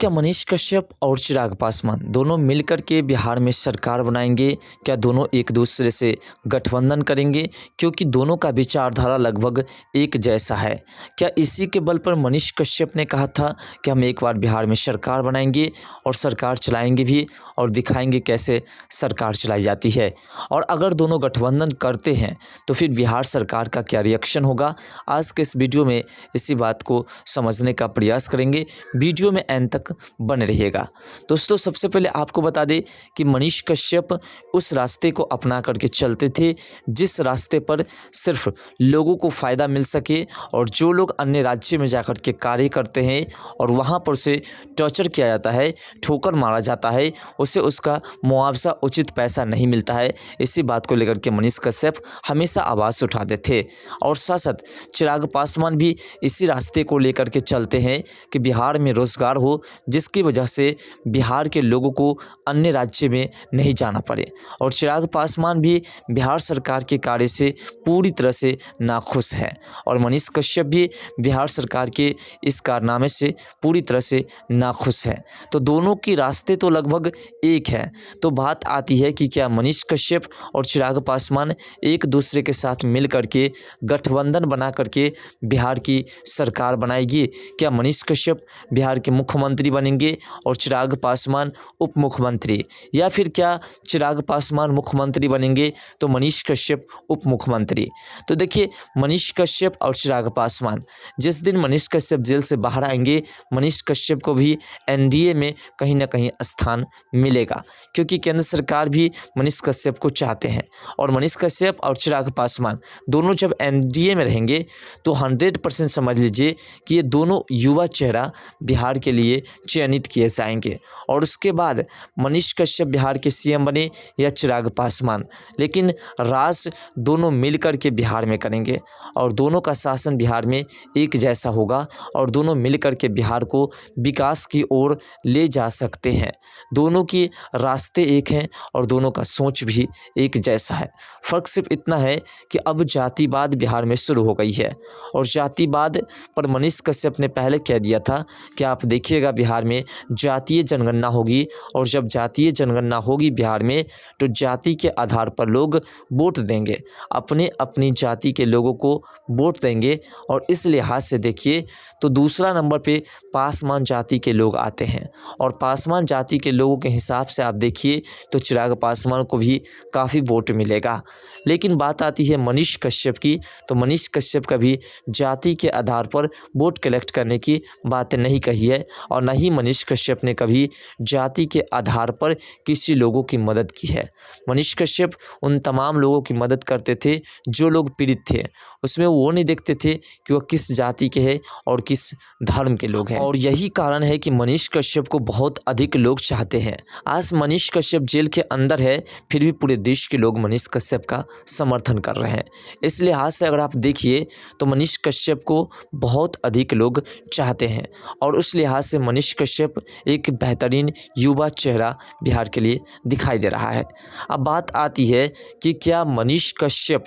क्या मनीष कश्यप और चिराग पासवान दोनों मिलकर के बिहार में सरकार बनाएंगे? क्या दोनों एक दूसरे से गठबंधन करेंगे? क्योंकि दोनों का विचारधारा लगभग एक जैसा है। क्या इसी के बल पर मनीष कश्यप ने कहा था कि हम एक बार बिहार में सरकार बनाएंगे और सरकार चलाएंगे भी और दिखाएंगे कैसे सरकार चलाई जाती है। और अगर दोनों गठबंधन करते हैं तो फिर बिहार सरकार का क्या रिएक्शन होगा? आज के इस वीडियो में इसी बात को समझने का प्रयास करेंगे। वीडियो में एंड तक बने रहिएगा। दोस्तों, सबसे पहले आपको बता दें कि मनीष कश्यप उस रास्ते को अपना करके चलते थे जिस रास्ते पर सिर्फ लोगों को फ़ायदा मिल सके, और जो लोग अन्य राज्य में जाकर के कार्य करते हैं और वहाँ पर से टॉर्चर किया जाता है, ठोकर मारा जाता है, उसे उसका मुआवजा उचित पैसा नहीं मिलता है। इसी बात को लेकर के मनीष कश्यप हमेशा आवाज़ उठाते थे। और साथ साथ चिराग पासवान भी इसी रास्ते को लेकर के चलते हैं कि बिहार में रोज़गार हो, जिसकी वजह से बिहार के लोगों को अन्य राज्य में नहीं जाना पड़े। और चिराग पासवान भी बिहार सरकार के कार्य से पूरी तरह से नाखुश है और मनीष कश्यप भी बिहार सरकार के इस कारनामे से पूरी तरह से नाखुश है। तो दोनों की रास्ते तो लगभग एक है। तो बात आती है कि क्या मनीष कश्यप और चिराग पासवान एक दूसरे के साथ मिल करके गठबंधन बना करके बिहार की सरकार बनाएगी? क्या मनीष कश्यप बिहार के मुख्यमंत्री बनेंगे और चिराग पासवान उप मुख्यमंत्री, या फिर क्या चिराग पासवान मुख्यमंत्री बनेंगे तो मनीष कश्यप उप मुख्यमंत्री? तो देखिए, मनीष कश्यप और चिराग पासवान, जिस दिन मनीष कश्यप जेल से बाहर आएंगे, मनीष कश्यप को भी एनडीए में कहीं ना कहीं स्थान मिलेगा, क्योंकि केंद्र सरकार भी मनीष कश्यप को चाहते हैं। और मनीष कश्यप और चिराग पासवान दोनों जब एनडीए में रहेंगे तो 100% समझ लीजिए कि ये दोनों युवा चेहरा बिहार के लिए चयनित किए जाएंगे। और उसके बाद मनीष कश्यप बिहार के सीएम बने या चिराग पासवान, लेकिन राज दोनों मिलकर के बिहार में करेंगे और दोनों का शासन बिहार में एक जैसा होगा और दोनों मिलकर के बिहार को विकास की ओर ले जा सकते हैं। दोनों की रास्ते एक हैं और दोनों का सोच भी एक जैसा है। फ़र्क सिर्फ इतना है कि अब जातिवाद बिहार में शुरू हो गई है। और जातिवाद पर मनीष कश्यप ने पहले कह दिया था कि आप देखिएगा बिहार में जातीय जनगणना होगी, और जब जातीय जनगणना होगी बिहार में तो जाति के आधार पर लोग वोट देंगे, अपने अपनी जाति के लोगों को वोट देंगे। और इस लिहाज से देखिए तो दूसरा नंबर पे पासवान जाति के लोग आते हैं, और पासवान जाति के लोगों के हिसाब से आप देखिए तो चिराग पासवान को भी काफ़ी वोट मिलेगा। लेकिन बात आती है मनीष कश्यप की, तो मनीष कश्यप का भी जाति के आधार पर वोट कलेक्ट करने की बातें नहीं कही है, और न ही मनीष कश्यप ने कभी जाति के आधार पर किसी लोगों की मदद की है। मनीष कश्यप उन तमाम लोगों की मदद करते थे जो लोग पीड़ित थे, उसमें वो नहीं देखते थे कि वह किस जाति के हैं और किस धर्म के लोग हैं। और यही कारण है कि मनीष कश्यप को बहुत अधिक लोग चाहते हैं। आज मनीष कश्यप जेल के अंदर है, फिर भी पूरे देश के लोग मनीष कश्यप का समर्थन कर रहे हैं। इस लिहाज से अगर आप देखिए तो मनीष कश्यप को बहुत अधिक लोग चाहते हैं, और उस लिहाज से मनीष कश्यप एक बेहतरीन युवा चेहरा बिहार के लिए दिखाई दे रहा है। अब बात आती है कि क्या मनीष कश्यप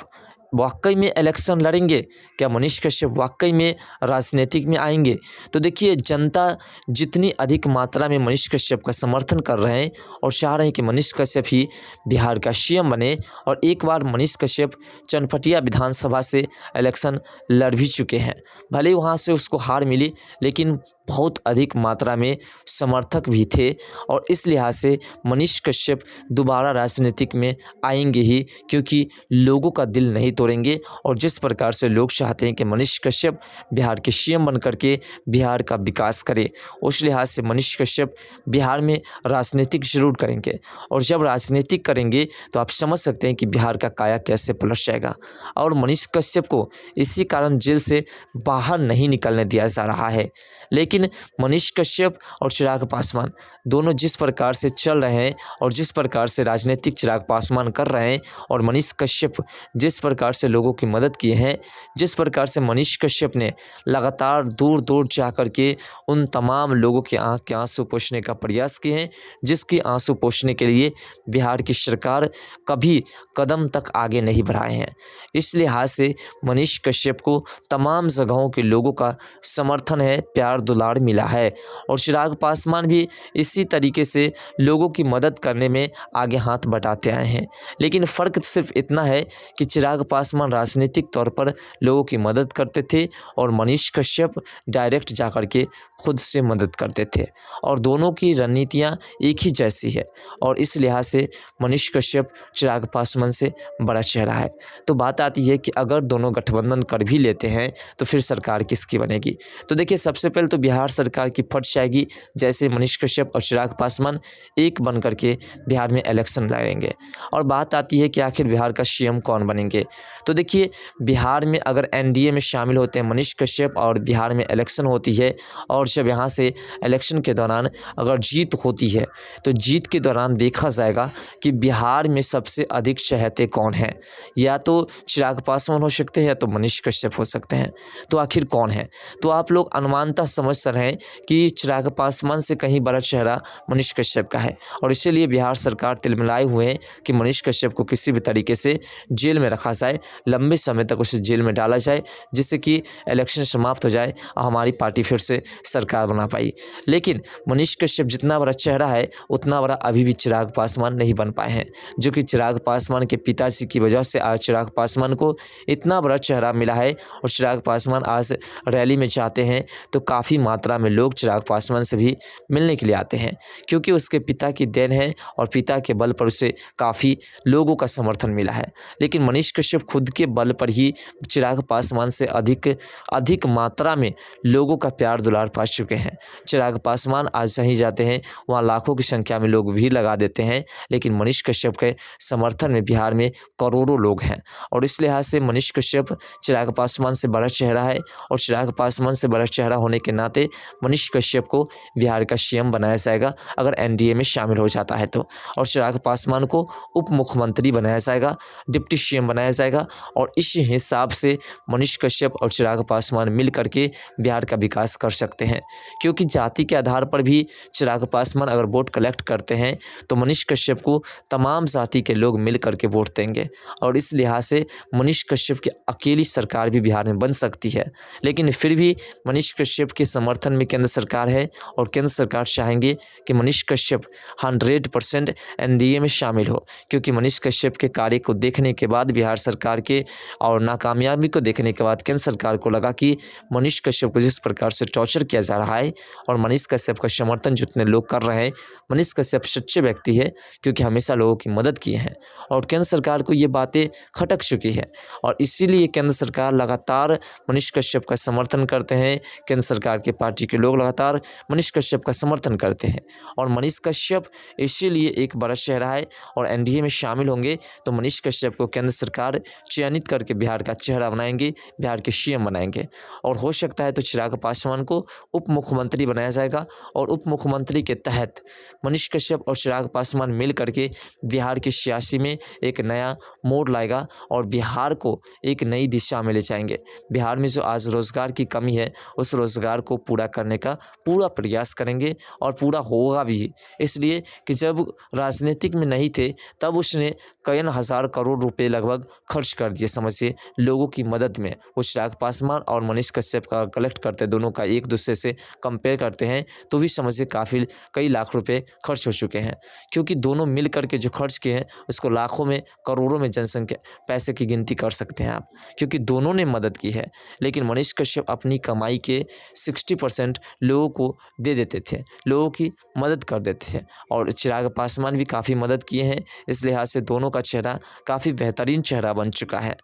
वाकई में इलेक्शन लड़ेंगे? क्या मनीष कश्यप वाकई में राजनीतिक में आएंगे? तो देखिए, जनता जितनी अधिक मात्रा में मनीष कश्यप का समर्थन कर रहे हैं और चाह रहे हैं कि मनीष कश्यप ही बिहार का सीएम बने, और एक बार मनीष कश्यप चनपटिया विधानसभा से इलेक्शन लड़ भी चुके हैं। भले ही वहाँ से उसको हार मिली, लेकिन बहुत अधिक मात्रा में समर्थक भी थे, और इस लिहाज से मनीष कश्यप दोबारा राजनीतिक में आएंगे ही, क्योंकि लोगों का दिल नहीं तोड़ेंगे। और जिस प्रकार से लोग चाहते हैं कि मनीष कश्यप बिहार के सीएम बन करके बिहार का विकास करे, उस लिहाज से मनीष कश्यप बिहार में राजनीतिक जरूर करेंगे। और जब राजनीतिक करेंगे तो आप समझ सकते हैं कि बिहार का काया कैसे पलट जाएगा। और मनीष कश्यप को इसी कारण जेल से बाहर नहीं निकलने दिया जा रहा है। लेकिन मनीष कश्यप और चिराग पासवान दोनों जिस प्रकार से चल रहे हैं और जिस प्रकार से राजनीतिक चिराग पासवान कर रहे हैं, और मनीष कश्यप जिस प्रकार से लोगों की मदद किए हैं, जिस प्रकार से मनीष कश्यप ने लगातार दूर दूर जा कर के उन तमाम लोगों के आँख के आंसू पोंछने का प्रयास किए हैं, जिसके आंसू पोंछने के लिए बिहार की सरकार कभी कदम तक आगे नहीं बढ़ाए हैं। इस लिहाज से मनीष कश्यप को तमाम जगहों के लोगों का समर्थन है, प्यार प्यार दुलार मिला है और चिराग पासवान भी इसी तरीके से लोगों की मदद करने में आगे हाथ बटाते आए हैं। लेकिन फ़र्क सिर्फ इतना है कि चिराग पासवान राजनीतिक तौर पर लोगों की मदद करते थे और मनीष कश्यप डायरेक्ट जाकर के खुद से मदद करते थे और दोनों की रणनीतियाँ एक ही जैसी है और इस लिहाज से मनीष कश्यप चिराग पासवान से बड़ा चेहरा है। तो बात आती है कि अगर दोनों गठबंधन कर भी लेते हैं तो फिर सरकार किसकी बनेगी। तो देखिए, सबसे पहले तो बिहार सरकार की फट जाएगी जैसे मनीष कश्यप और चिराग पासवान एक बन करके बिहार में इलेक्शन लड़ेंगे। और बात आती है कि आखिर बिहार का सीएम कौन बनेंगे। तो देखिए, बिहार में अगर एनडीए में शामिल होते हैं मनीष कश्यप और बिहार में इलेक्शन होती है और जब यहाँ से इलेक्शन के दौरान अगर जीत होती है तो जीत के दौरान देखा जाएगा कि बिहार में सबसे अधिक चहेते कौन हैं। या तो चिराग पासवान हो सकते हैं या तो मनीष कश्यप हो सकते हैं। तो आखिर कौन है? तो आप लोग अनुमानतः समझ रहे हैं कि चिराग पासवान से कहीं बड़ा चेहरा मनीष कश्यप का है और इसीलिए बिहार सरकार तिलमिलाए हुए हैं कि मनीष कश्यप को किसी भी तरीके से जेल में रखा जाए, लंबे समय तक उसे जेल में डाला जाए जिससे कि इलेक्शन समाप्त हो जाए और हमारी पार्टी फिर से सरकार बना पाई। लेकिन मनीष कश्यप जितना बड़ा चेहरा है उतना बड़ा अभी भी चिराग पासवान नहीं बन पाए हैं, जो कि चिराग पासवान के पिताजी की वजह से आज चिराग पासवान को इतना बड़ा चेहरा मिला है। और चिराग पासवान आज रैली में जाते हैं तो काफ़ी मात्रा में लोग चिराग पासवान से भी मिलने के लिए आते हैं क्योंकि उसके पिता की देन है और पिता के बल पर उसे काफ़ी लोगों का समर्थन मिला है। लेकिन मनीष कश्यप खुद के बल पर ही चिराग पासवान से अधिक मात्रा में लोगों का प्यार दुलार पा चुके हैं। चिराग पासवान आज कहीं जाते हैं वहाँ लाखों की संख्या में लोग भीड़ लगा देते हैं, लेकिन मनीष कश्यप के समर्थन में बिहार में करोड़ों लोग हैं और इस लिहाज से मनीष कश्यप चिराग पासवान से बड़ा चेहरा है और चिराग पासवान से बड़ा चेहरा होने के नाते मनीष कश्यप को बिहार का सीएम बनाया जाएगा अगर एनडीए में शामिल हो जाता है तो। और चिराग पासवान को उप मुख्यमंत्री बनाया जाएगा, डिप्टी सीएम बनाया जाएगा और इस हिसाब से मनीष कश्यप और चिराग पासवान मिल करके बिहार का विकास कर सकते हैं। क्योंकि जाति के आधार पर भी चिराग पासवान अगर वोट कलेक्ट करते हैं तो मनीष कश्यप को तमाम जाति के लोग मिल करके वोट देंगे और इस लिहाज से मनीष कश्यप की अकेली सरकार भी बिहार में बन सकती है। लेकिन फिर भी मनीष कश्यप के समर्थन में केंद्र सरकार है और केंद्र सरकार चाहेंगे कि मनीष कश्यप 100% एनडीए में शामिल हो, क्योंकि मनीष कश्यप के कार्य को देखने के बाद बिहार सरकार के और नाकामयाबी को देखने के बाद केंद्र सरकार को लगा कि मनीष कश्यप को जिस प्रकार से टॉर्चर किया जा रहा है और मनीष कश्यप का समर्थन जितने लोग कर रहे हैं, मनीष कश्यप सच्चे व्यक्ति है क्योंकि हमेशा लोगों की मदद किए हैं और केंद्र सरकार को ये बातें खटक चुकी है और इसीलिए केंद्र सरकार लगातार मनीष कश्यप का समर्थन करते हैं। केंद्र सरकार के पार्टी के लोग लगातार मनीष कश्यप का समर्थन करते हैं और मनीष कश्यप इसीलिए एक बड़ा चेहरा है और एनडीए में शामिल होंगे तो मनीष कश्यप को केंद्र सरकार चयनित करके बिहार का चेहरा बनाएंगे, बिहार के सीएम बनाएंगे और हो सकता है तो चिराग पासवान को उप मुख्यमंत्री बनाया जाएगा और उप मुख्यमंत्री के तहत मनीष कश्यप और चिराग पासवान मिल करके बिहार की सियासी में एक नया मोड़ लाएगा और बिहार को एक नई दिशा में ले जाएंगे। बिहार में जो आज रोज़गार की कमी है उस रोज़गार को पूरा करने का पूरा प्रयास करेंगे और पूरा होगा भी, इसलिए कि जब राजनीतिक में नहीं थे तब उसने कई हज़ार करोड़ रुपए लगभग खर्च कर दिए समझिए लोगों की मदद में। वो चिराग पासवान और मनीष कश्यप का कलेक्ट करते दोनों का एक दूसरे से कंपेयर करते हैं तो भी समझिए काफ़ी कई लाख रुपए खर्च हो चुके हैं, क्योंकि दोनों मिल करके जो खर्च किए हैं उसको लाखों में करोड़ों में जनसंख्या पैसे की गिनती कर सकते हैं आप, क्योंकि दोनों ने मदद की है। लेकिन मनीष कश्यप अपनी कमाई के 60% लोगों को दे देते थे, लोगों की मदद कर देते थे और चिराग पासवान भी काफ़ी मदद किए हैं। इस लिहाज से दोनों का चेहरा काफ़ी बेहतरीन चेहरा बन चुका है।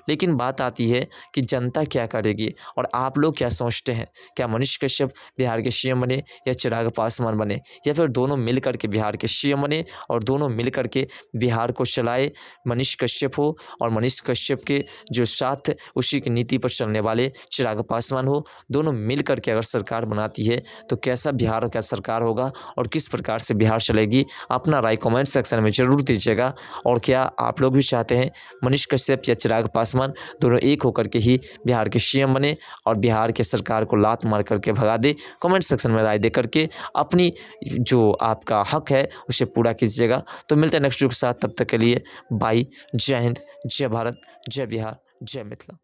लेकिन बात आती है कि जनता क्या करेगी और आप लोग क्या सोचते हैं, क्या मनीष कश्यप बिहार के सीएम बने या चिराग पासवान बने या फिर दोनों मिलकर के बिहार के सीएम बने और दोनों मिलकर के बिहार को चलाए मनीष कश्यप हो और मनीष कश्यप के जो साथ उसी की नीति पर चलने वाले चिराग पासवान हो, दोनों मिलकर के अगर सरकार बनाती है तो कैसा बिहार क्या सरकार होगा और किस प्रकार से बिहार चलेगी, अपना राय कमेंट सेक्शन में ज़रूर दीजिएगा। और क्या आप लोग भी चाहते हैं मनीष कश्यप या चिराग पासवान दोनों एक होकर के ही बिहार के सीएम बने और बिहार के सरकार को लात मार करके भगा दे? कमेंट सेक्शन में राय दे करके अपनी जो आपका हक है उसे पूरा कीजिएगा। तो मिलते हैं नेक्स्ट वीडियो के साथ, तब तक के लिए बाय। जय हिंद, जय भारत, जय बिहार, जय मिथिला।